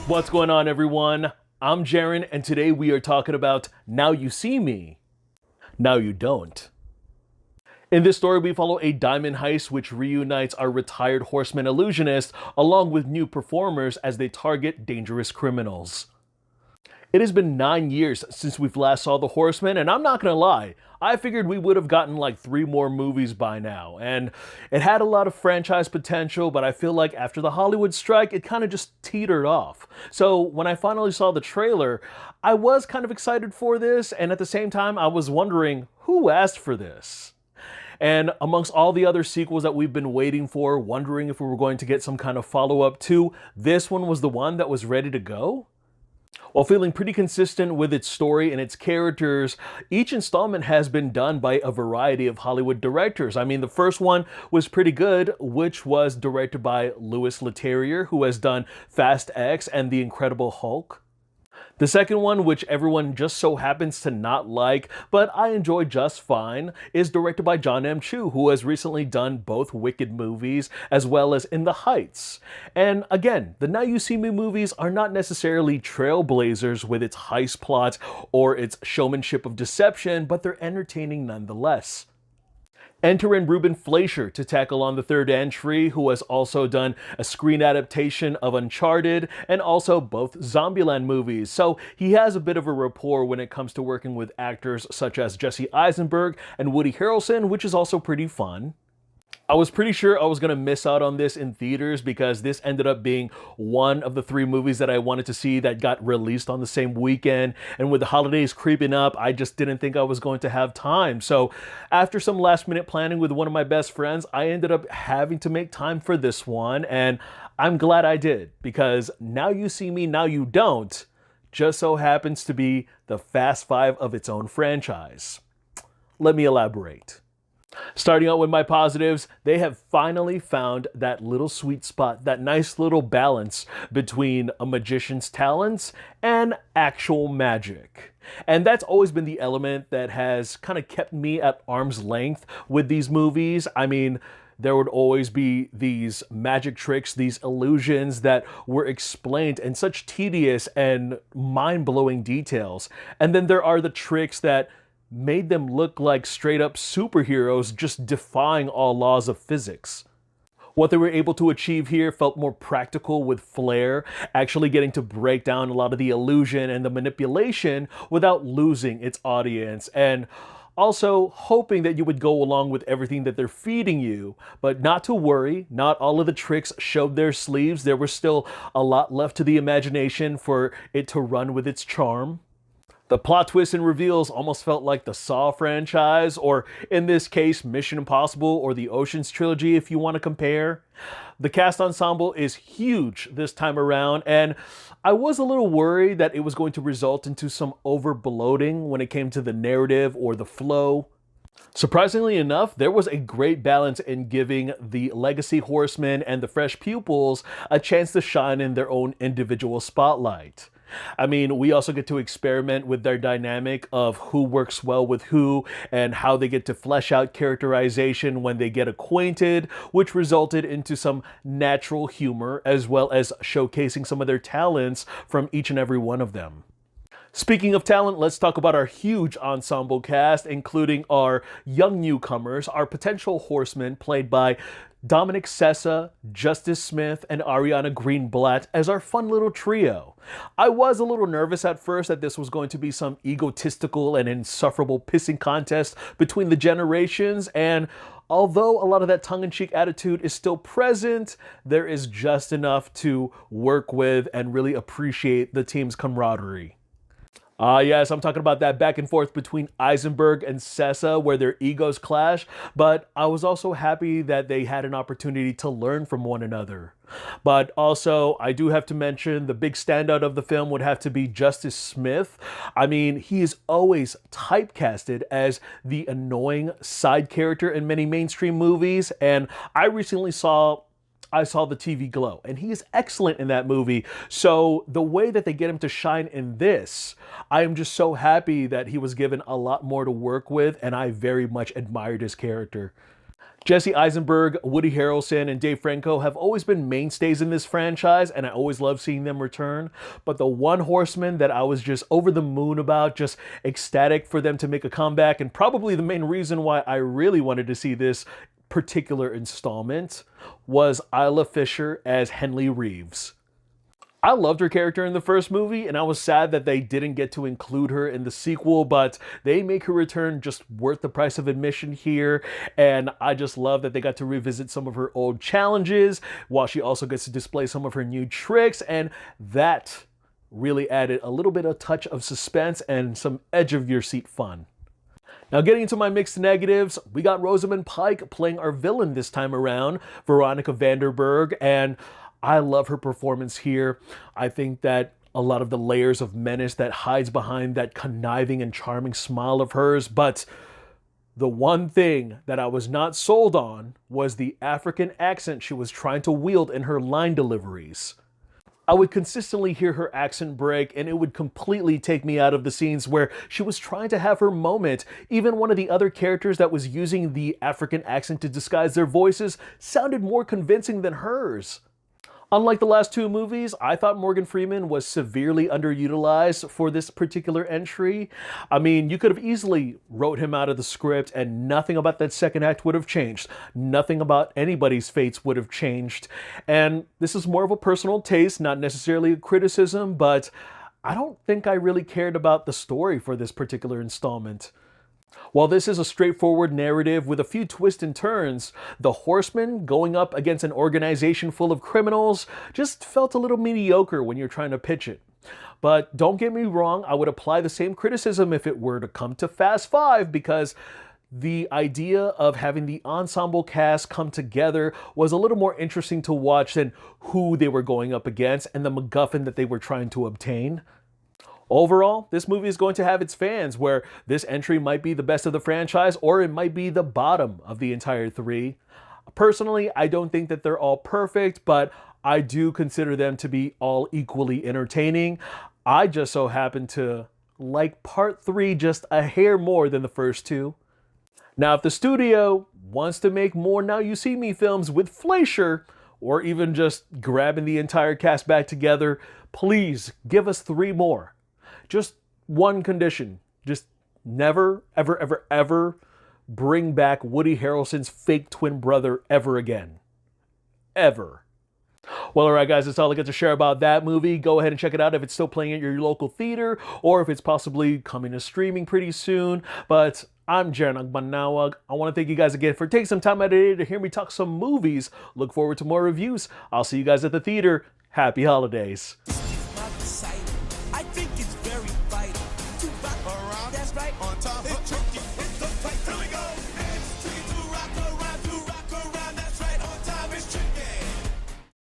What's going on, everyone? I'm Jaren, and today we are talking about Now You See Me, Now You Don't. In this story, we follow a diamond heist which reunites our retired horseman illusionist along with new performers as they target dangerous criminals. It has been 9 years since we've last saw the Horseman, and I'm not gonna lie, I figured we would have gotten like 3 more movies by now, and it had a lot of franchise potential, but I feel like after the Hollywood strike, it kind of just teetered off. So when I finally saw the trailer, I was kind of excited for this, and at the same time, I was wondering, who asked for this? And amongst all the other sequels that we've been waiting for, wondering if we were going to get some kind of follow-up to, this one was the one that was ready to go? While feeling pretty consistent with its story and its characters, each installment has been done by a variety of Hollywood directors. I mean, the first one was pretty good, which was directed by Louis Leterrier, who has done Fast X and The Incredible Hulk. The second one, which everyone just so happens to not like, but I enjoy just fine, is directed by John M. Chu, who has recently done both Wicked movies as well as In the Heights. And again, the Now You See Me movies are not necessarily trailblazers with its heist plot or its showmanship of deception, but they're entertaining nonetheless. Enter in Ruben Fleischer to tackle on the third entry, who has also done a screen adaptation of Uncharted and also both Zombieland movies. So he has a bit of a rapport when it comes to working with actors such as Jesse Eisenberg and Woody Harrelson, which is also pretty fun. I was pretty sure I was going to miss out on this in theaters because this ended up being one of the 3 movies that I wanted to see that got released on the same weekend. And with the holidays creeping up, I just didn't think I was going to have time. So after some last minute planning with one of my best friends, I ended up having to make time for this one. And I'm glad I did, because Now You See Me, Now You Don't just so happens to be the Fast Five of its own franchise. Let me elaborate. Starting out with my positives, they have finally found that little sweet spot, that nice little balance between a magician's talents and actual magic. And that's always been the element that has kind of kept me at arm's length with these movies. I mean, there would always be these magic tricks, these illusions that were explained in such tedious and mind-blowing details. And then there are the tricks that made them look like straight up superheroes just defying all laws of physics. What they were able to achieve here felt more practical with flair, actually getting to break down a lot of the illusion and the manipulation without losing its audience, and also hoping that you would go along with everything that they're feeding you. But not to worry, not all of the tricks showed their sleeves. There was still a lot left to the imagination for it to run with its charm. The plot twists and reveals almost felt like the Saw franchise, or in this case, Mission Impossible or the Ocean's trilogy if you want to compare. The cast ensemble is huge this time around, and I was a little worried that it was going to result into some over-bloating when it came to the narrative or the flow. Surprisingly enough, there was a great balance in giving the legacy horsemen and the fresh pupils a chance to shine in their own individual spotlight. I mean, we also get to experiment with their dynamic of who works well with who and how they get to flesh out characterization when they get acquainted, which resulted into some natural humor as well as showcasing some of their talents from each and every one of them. Speaking of talent, let's talk about our huge ensemble cast, including our young newcomers, our potential horsemen played by Dominic Sessa, Justice Smith, and Ariana Greenblatt as our fun little trio. I was a little nervous at first that this was going to be some egotistical and insufferable pissing contest between the generations, and although a lot of that tongue-in-cheek attitude is still present, there is just enough to work with and really appreciate the team's camaraderie. Yes, I'm talking about that back and forth between Eisenberg and Sessa where their egos clash, but I was also happy that they had an opportunity to learn from one another. But also, I do have to mention the big standout of the film would have to be Justice Smith. I mean, he is always typecasted as the annoying side character in many mainstream movies, and I saw the TV Glow, and he is excellent in that movie. So the way that they get him to shine in this, I am just so happy that he was given a lot more to work with, and I very much admired his character. Jesse Eisenberg, Woody Harrelson, and Dave Franco have always been mainstays in this franchise, and I always love seeing them return. But the one horseman that I was just over the moon about, just ecstatic for them to make a comeback, and probably the main reason why I really wanted to see this particular installment, was Isla Fisher as Henley Reeves. I loved her character in the first movie, and I was sad that they didn't get to include her in the sequel, but they make her return just worth the price of admission here, and I just love that they got to revisit some of her old challenges, while she also gets to display some of her new tricks, and that really added a little bit of touch of suspense and some edge-of-your-seat fun. Now, getting into my mixed negatives, we got Rosamund Pike playing our villain this time around, Veronica Vanderburg, and I love her performance here. I think that a lot of the layers of menace that hides behind that conniving and charming smile of hers, but the one thing that I was not sold on was the African accent she was trying to wield in her line deliveries. I would consistently hear her accent break, and it would completely take me out of the scenes where she was trying to have her moment. Even one of the other characters that was using the African accent to disguise their voices sounded more convincing than hers. Unlike the last two movies, I thought Morgan Freeman was severely underutilized for this particular entry. I mean, you could have easily wrote him out of the script and nothing about that second act would have changed. Nothing about anybody's fates would have changed. And this is more of a personal taste, not necessarily a criticism, but I don't think I really cared about the story for this particular installment. While this is a straightforward narrative with a few twists and turns, the Horsemen going up against an organization full of criminals just felt a little mediocre when you're trying to pitch it. But don't get me wrong, I would apply the same criticism if it were to come to Fast 5, because the idea of having the ensemble cast come together was a little more interesting to watch than who they were going up against and the MacGuffin that they were trying to obtain. Overall, this movie is going to have its fans, where this entry might be the best of the franchise or it might be the bottom of the entire three. Personally, I don't think that they're all perfect, but I do consider them to be all equally entertaining. I just so happen to like part 3 just a hair more than the first two. Now, if the studio wants to make more Now You See Me films with Fleischer, or even just grabbing the entire cast back together, please give us 3 more. Just one condition. Just never, ever, ever, ever bring back Woody Harrelson's fake twin brother ever again. Ever. Well, alright guys, that's all I got to share about that movie. Go ahead and check it out if it's still playing at your local theater, or if it's possibly coming to streaming pretty soon. But I'm Jaren Agbanawag. I want to thank you guys again for taking some time out of the day to hear me talk some movies. Look forward to more reviews. I'll see you guys at the theater. Happy holidays.